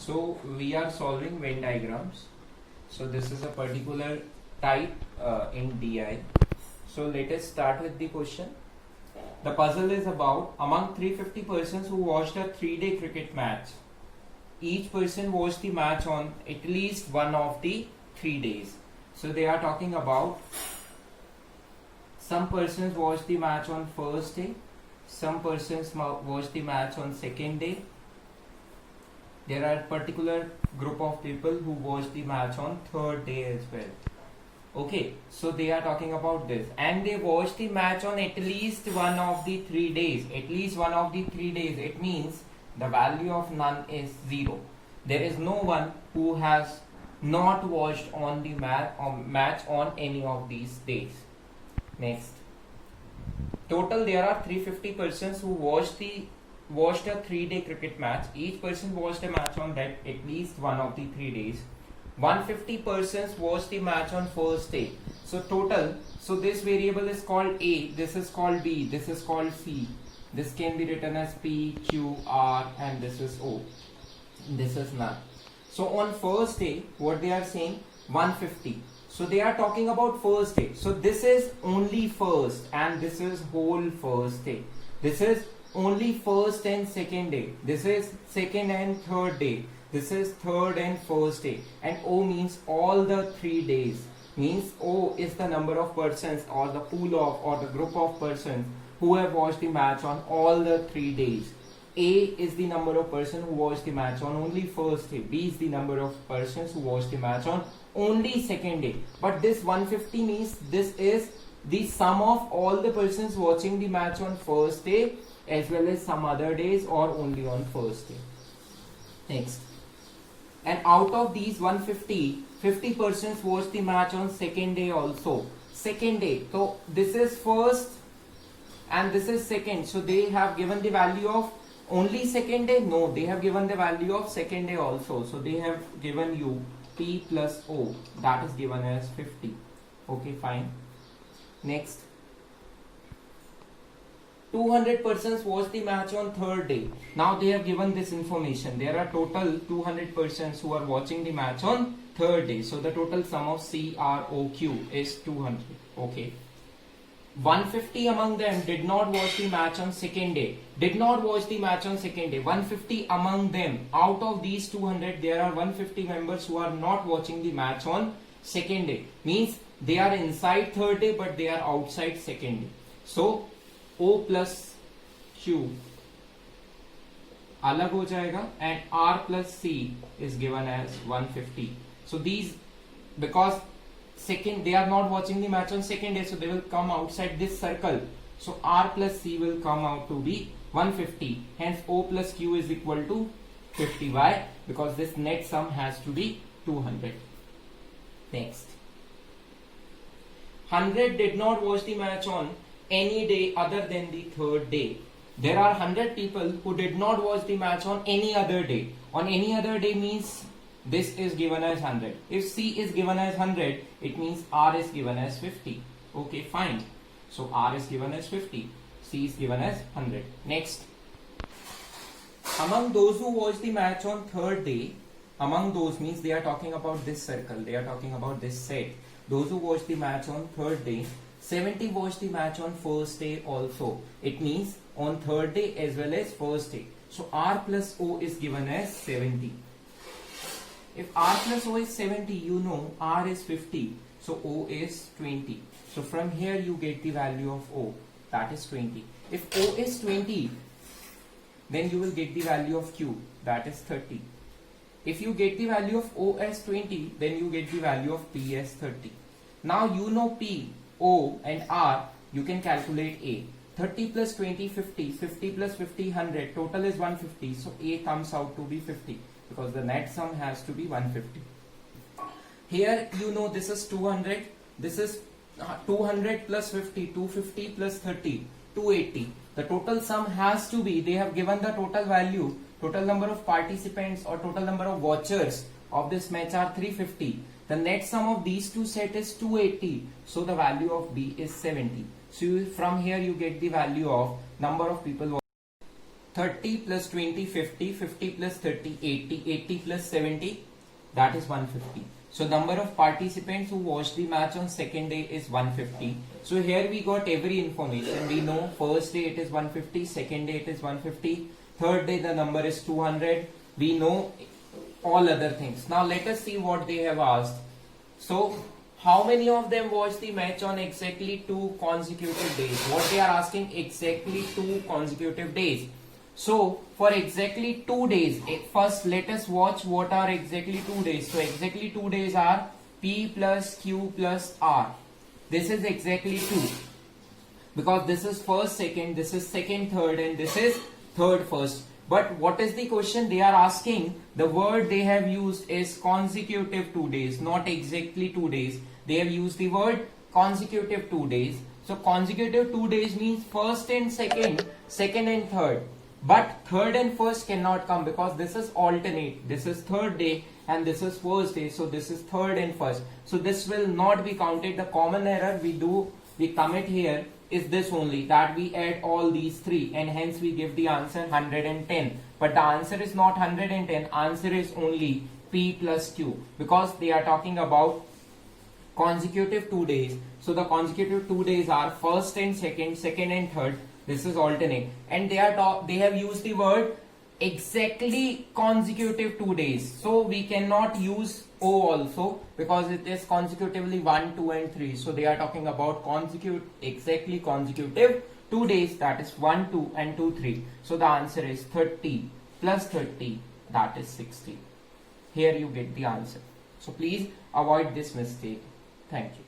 So we are solving Venn diagrams. So this is a particular type in DI. So let us start with the question. The puzzle is about among 350 persons who watched a 3-day cricket match. Each person watched the match on at least one of the 3 days. So they are talking about some persons watched the match on first day, some persons watched the match on second day. There are particular group of people who watched the match on third day as well. Okay, so they are talking about this, and they watched the match on at least one of the 3 days. At least one of the 3 days. It means the value of none is 0. There is no one who has not watched on the match on any of these days. Next, total there are 350 persons who watched a 3-day cricket match. Each person watched a match on that at least one of the 3 days. 150 persons watched the match on first day. So total, so this variable is called A, this is called B, this is called C. This can be written as P, Q, R, and this is O. This is none. So on first day, what they are saying, 150. So they are talking about first day. So this is only first and this is whole first day. This is only first and second day. This is second and third day. This is third and first day. And O means all the 3 days. Means O is the number of persons or the pool of or the group of persons who have watched the match on all the 3 days. A is the number of persons who watched the match on only first day. B is the number of persons who watched the match on only second day. But this 150 means this is the sum of all the persons watching the match on first day as well as some other days or only on first day. Next. And out of these 150, 50 persons watched the match on second day also. Second day. So this is first and this is second. So they have given the value of only second day? No, they have given the value of second day also. So they have given you P plus O. That is given as 50. Okay, fine. Next. 200 persons watched the match on third day. Now they have given this information. There are total 200 persons who are watching the match on third day. So the total sum of CROQ is 200. Okay. 150 among them did not watch the match on second day. Did not watch the match on second day. 150 among them. Out of these 200, there are 150 members who are not watching the match on second day. Means they are inside third day but they are outside second day. So O plus Q अलग हो जाएगा and R plus C is given as 150. So these, because second they are not watching the match on second day, so they will come outside this circle. So R plus C will come out to be 150. Hence O plus Q is equal to 50. Why? Because this net sum has to be 200. Next. 100 did not watch the match on any day other than the third day. There are 100 people who did not watch the match on any other day. On any other day means this is given as 100. If C is given as 100, it means R is given as 50. Okay, fine. So R is given as 50. C is given as 100. Next. Among those who watched the match on third day, among those means they are talking about this circle. They are talking about this set. Those who watched the match on third day, 70 watched the match on first day also. It means on third day as well as first day. So R plus O is given as 70. If R plus O is 70, you know R is 50. So O is 20. So from here you get the value of O. That is 20. If O is 20, then you will get the value of Q. That is 30. If you get the value of O as 20, then you get the value of P as 30. Now you know P, O and R, you can calculate A. 30 plus 20, 50. 50 plus 50, 100. Total is 150. So A comes out to be 50 because the net sum has to be 150. Here you know this is 200. This is 200 plus 50. 250 plus 30. 280. The total sum has to be, they have given the total value, total number of participants or total number of watchers of this match are 350. The net sum of these two set is 280. So the value of B is 70. So from here you get the value of number of people 30 plus 20, 50, 50 plus 30, 80, 80 plus 70, that is 150. So number of participants who watched the match on second day is 150. So here we got every information. We know first day it is 150, second day it is 150, third day the number is 200. We know all other things. Now let us see what they have asked. So how many of them watched the match on exactly 2 consecutive days? What they are asking, exactly 2 consecutive days. So for exactly 2 days, first let us watch what are exactly 2 days. So exactly 2 days are P plus Q plus R. This is exactly 2. Because this is first, second, this is second, third, and this is third, first. But what is the question they are asking? The word they have used is consecutive 2 days, not exactly 2 days. They have used the word consecutive 2 days. So consecutive 2 days means first and second, second and third. But third and first cannot come because this is alternate. This is third day and this is first day. So this is third and first. So this will not be counted. The common error we commit here is this only, that we add all these 3 and hence we give the answer 110. But the answer is not 110. Answer is only P plus Q because they are talking about consecutive 2 days. So the consecutive 2 days are first and second, second and third. This is alternate, and they have used the word exactly consecutive 2 days. So we cannot use O also because it is consecutively 1, 2 and 3. So they are talking about exactly consecutive 2 days, that is 1, 2 and 2, 3. So the answer is 30 plus 30, that is 60. Here you get the answer. So please avoid this mistake. Thank you.